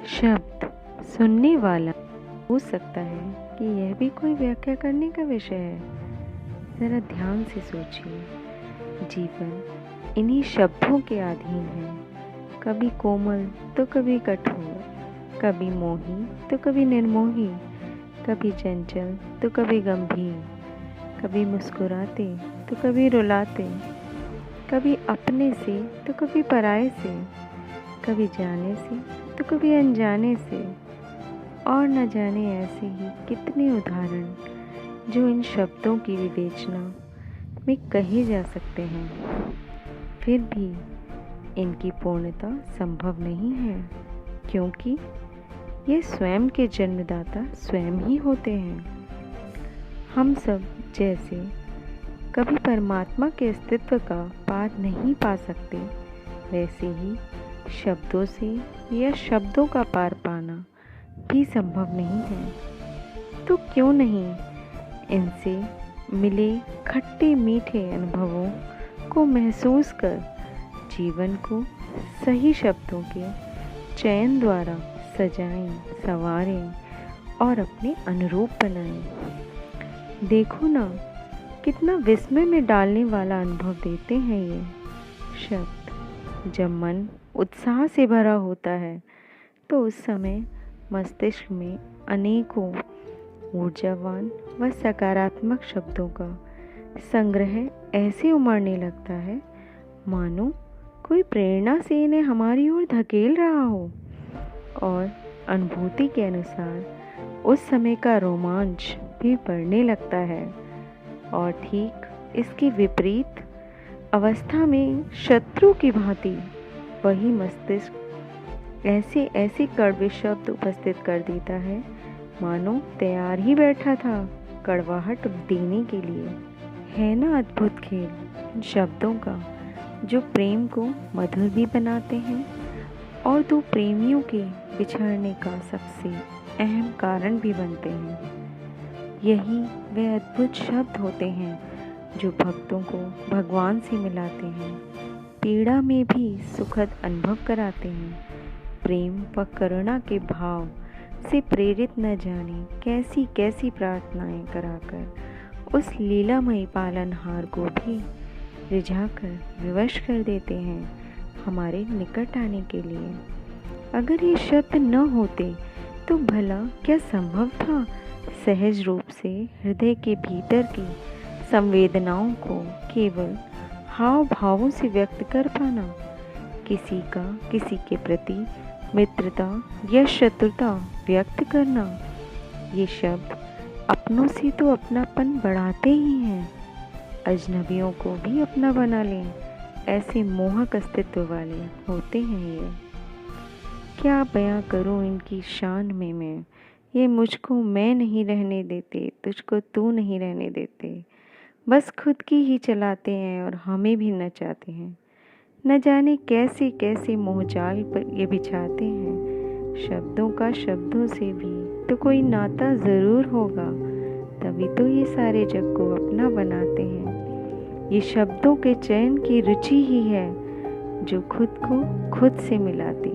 शब्द सुनने वाला हो सकता है कि यह भी कोई व्याख्या करने का विषय है। ज़रा ध्यान से सोचिए। जीवन इन्हीं शब्दों के अधीन है, कभी कोमल तो कभी कठोर, कभी मोही तो कभी निर्मोही, कभी चंचल तो कभी गंभीर, कभी मुस्कुराते तो कभी रुलाते, कभी अपने से तो कभी पराये से, कभी जाने से तो कभी अनजाने से, और न जाने ऐसे ही कितने उदाहरण जो इन शब्दों की विवेचना में कहे जा सकते हैं। फिर भी इनकी पूर्णता संभव नहीं है, क्योंकि ये स्वयं के जन्मदाता स्वयं ही होते हैं। हम सब जैसे कभी परमात्मा के अस्तित्व का पार नहीं पा सकते, वैसे ही शब्दों से या शब्दों का पार पाना भी संभव नहीं है। तो क्यों नहीं इनसे मिले खट्टे मीठे अनुभवों को महसूस कर जीवन को सही शब्दों के चयन द्वारा सजाएं, संवारें और अपने अनुरूप बनाएं। देखो ना, कितना विस्मय में डालने वाला अनुभव देते हैं ये शब्द। जब मन उत्साह से भरा होता है तो उस समय मस्तिष्क में अनेकों ऊर्जावान व सकारात्मक शब्दों का संग्रह ऐसे उमड़ने लगता है मानो कोई प्रेरणा से इन्हें हमारी ओर धकेल रहा हो। और अनुभूति के अनुसार उस समय का रोमांच भी बढ़ने लगता है। और ठीक इसके विपरीत अवस्था में शत्रु की भांति वही मस्तिष्क ऐसे ऐसे कड़वे शब्द उपस्थित कर देता है मानो तैयार ही बैठा था कड़वाहट देने के लिए। है ना अद्भुत खेल शब्दों का, जो प्रेम को मधुर भी बनाते हैं और दो प्रेमियों के बिछड़ने का सबसे अहम कारण भी बनते हैं। यही वे अद्भुत शब्द होते हैं जो भक्तों को भगवान से मिलाते हैं, पीड़ा में भी सुखद अनुभव कराते हैं। प्रेम व करुणा के भाव से प्रेरित न जाने कैसी कैसी प्रार्थनाएं कराकर उस लीलामयी पालनहार को भी रिझाकर विवश कर देते हैं हमारे निकट आने के लिए। अगर ये शब्द न होते तो भला क्या संभव था सहज रूप से हृदय के भीतर की संवेदनाओं को केवल हाव भावों से व्यक्त कर पाना, किसी का किसी के प्रति मित्रता या शत्रुता व्यक्त करना। ये शब्द अपनों से तो अपनापन बढ़ाते ही हैं, अजनबियों को भी अपना बना लें, ऐसे मोहक अस्तित्व वाले होते हैं ये। क्या बयां करूं इनकी शान में मैं, ये मुझको मैं नहीं रहने देते, तुझको तू नहीं रहने देते, बस खुद की ही चलाते हैं और हमें भी नचाते हैं। न जाने कैसे कैसे मोहजाल पर ये बिछाते हैं। शब्दों का शब्दों से भी तो कोई नाता ज़रूर होगा, तभी तो ये सारे जग को अपना बनाते हैं। ये शब्दों के चयन की रुचि ही है जो खुद को खुद से मिलाती।